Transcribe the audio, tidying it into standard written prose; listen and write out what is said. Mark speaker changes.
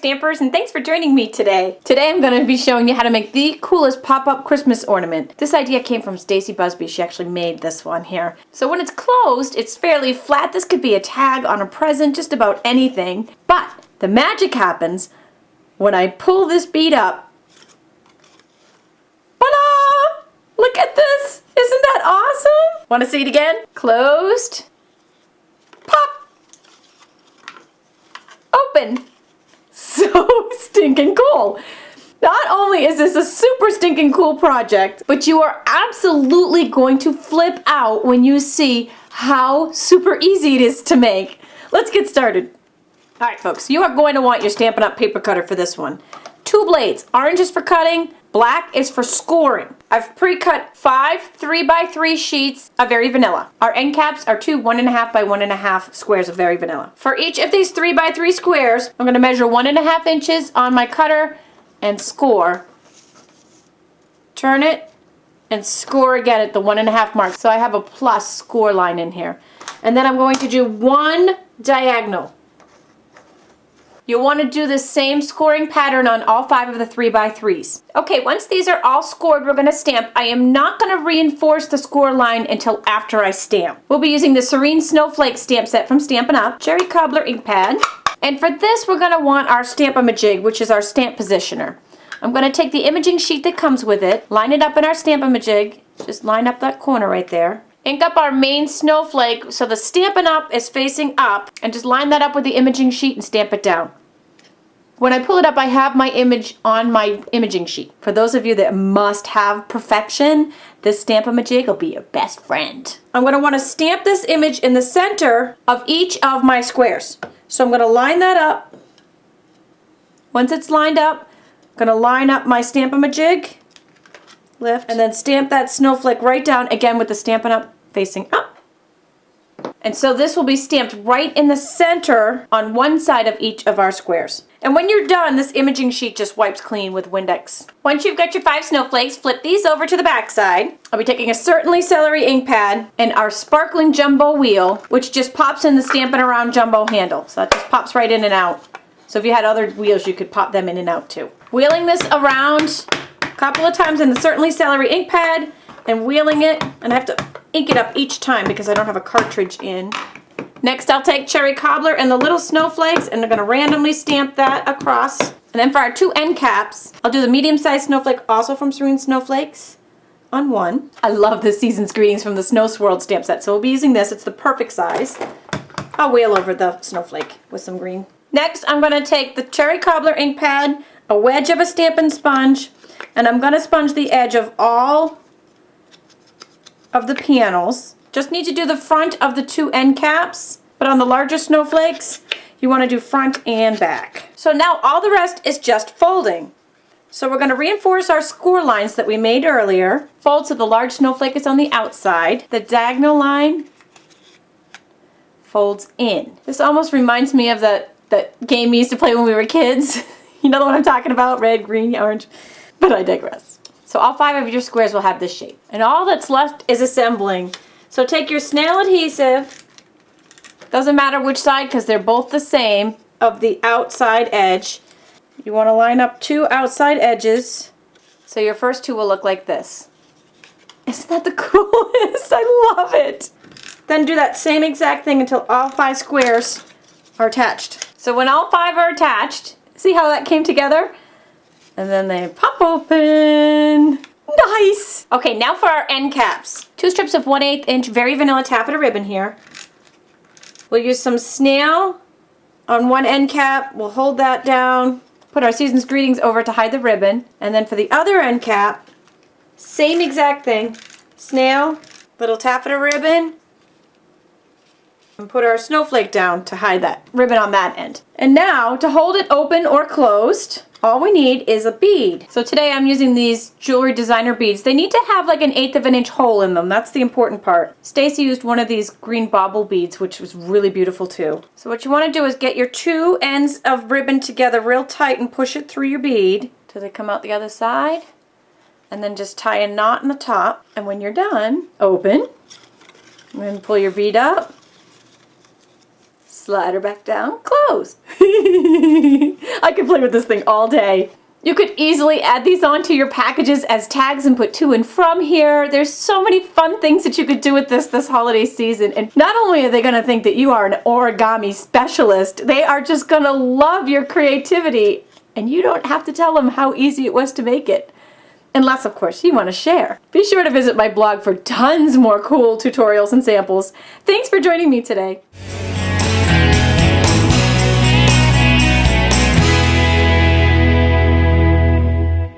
Speaker 1: Stampers, and thanks for joining me today. Today I'm going to be showing you how to make the coolest pop-up Christmas ornament. This idea came from Stacy Busby. She actually made this one here. So when it's closed, it's fairly flat. This could be a tag on a present, just about anything. But the magic happens when I pull this bead up. Ta-da! Look at this! Isn't that awesome? Want to see it again? Closed. Pop! Open. So stinking cool. Not only is this a super stinking cool project, but you are absolutely going to flip out when you see how super easy it is to make. Let's get started. Alright folks, you are going to want your Stampin' Up! Paper cutter for this one. 2 blades. Orange is for cutting, black is for scoring. I've pre-cut 5 3x3 sheets of Very Vanilla. Our end caps are 2 1.5 by 1.5 squares of Very Vanilla. For each of these 3x3 squares, I'm going to measure 1.5 inches on my cutter and score. Turn it and score again at the 1.5 mark. So I have a plus score line in here. And then I'm going to do 1 diagonal. You'll want to do the same scoring pattern on all 5 of the 3x3s. Okay, once these are all scored, we're going to stamp. I am not going to reinforce the score line until after I stamp. We'll be using the Serene Snowflake stamp set from Stampin' Up, Cherry Cobbler ink pad, and for this we're going to want our Stamp-a-majig, which is our stamp positioner. I'm going to take the imaging sheet that comes with it, line it up in our Stamp-a-majig, just line up that corner right there. Ink up our main snowflake so the Stampin' Up! Is facing up, and just line that up with the imaging sheet and stamp it down. When I pull it up, I have my image on my imaging sheet. For those of you that must have perfection, this Stamp-a-majig will be your best friend. I'm going to want to stamp this image in the center of each of my squares. So I'm going to line that up. Once it's lined up, I'm going to line up my Stamp-a-majig, lift, and then stamp that snowflake right down, again with the Stampin' Up! Facing up. And so this will be stamped right in the center on one side of each of our squares. And when you're done, this imaging sheet just wipes clean with Windex. Once you've got your 5 snowflakes, flip these over to the back side. I'll be taking a Certainly Celery ink pad and our sparkling jumbo wheel, which just pops in the Stampin' Around jumbo handle. So that just pops right in and out. So if you had other wheels, you could pop them in and out too. Wheeling this around a couple of times in the Certainly Celery ink pad and wheeling it, and I have to ink it up each time because I don't have a cartridge in. Next I'll take Cherry Cobbler and the little snowflakes and I'm going to randomly stamp that across. And then for our 2 end caps, I'll do the medium-sized snowflake, also from Serene Snowflakes, on one. I love this season's greetings from the Snow Swirled stamp set, so we'll be using this. It's the perfect size. I'll wheel over the snowflake with some green. Next I'm going to take the Cherry Cobbler ink pad, a wedge of a Stampin' Sponge, and I'm going to sponge the edge of all of the panels. Just need to do the front of the 2 end caps, but on the larger snowflakes, you want to do front and back. So now all the rest is just folding. So we're going to reinforce our score lines that we made earlier. Fold so the large snowflake is on the outside. The diagonal line folds in. This almost reminds me of that game we used to play when we were kids. You know the one I'm talking about? Red, green, orange. But I digress. So all 5 of your squares will have this shape. And all that's left is assembling. So take your snail adhesive, doesn't matter which side because they're both the same, of the outside edge. You want to line up 2 outside edges. So your first 2 will look like this. Isn't that the coolest? I love it. Then do that same exact thing until all 5 squares are attached. So when all 5 are attached, see how that came together? And then they pop open. Nice! Okay, now for our end caps. 2 strips of 1/8 inch Very Vanilla taffeta ribbon here. We'll use some snail on one end cap. We'll hold that down. Put our Season's Greetings over to hide the ribbon. And then for the other end cap, same exact thing. Snail, little taffeta ribbon, and put our snowflake down to hide that ribbon on that end. And now, to hold it open or closed, all we need is a bead. So today I'm using these jewelry designer beads. They need to have like 1/8 of an inch hole in them. That's the important part. Stacy used one of these green bauble beads, which was really beautiful too. So what you want to do is get your 2 ends of ribbon together real tight and push it through your bead till they come out the other side. And then just tie a knot in the top. And when you're done, open. And then pull your bead up. slide her back down, close. I could play with this thing all day. You could easily add these onto your packages as tags and put to and from here. There's so many fun things that you could do with this holiday season. And not only are they going to think that you are an origami specialist, they are just going to love your creativity. And you don't have to tell them how easy it was to make it. Unless, of course, you want to share. Be sure to visit my blog for tons more cool tutorials and samples. Thanks for joining me today.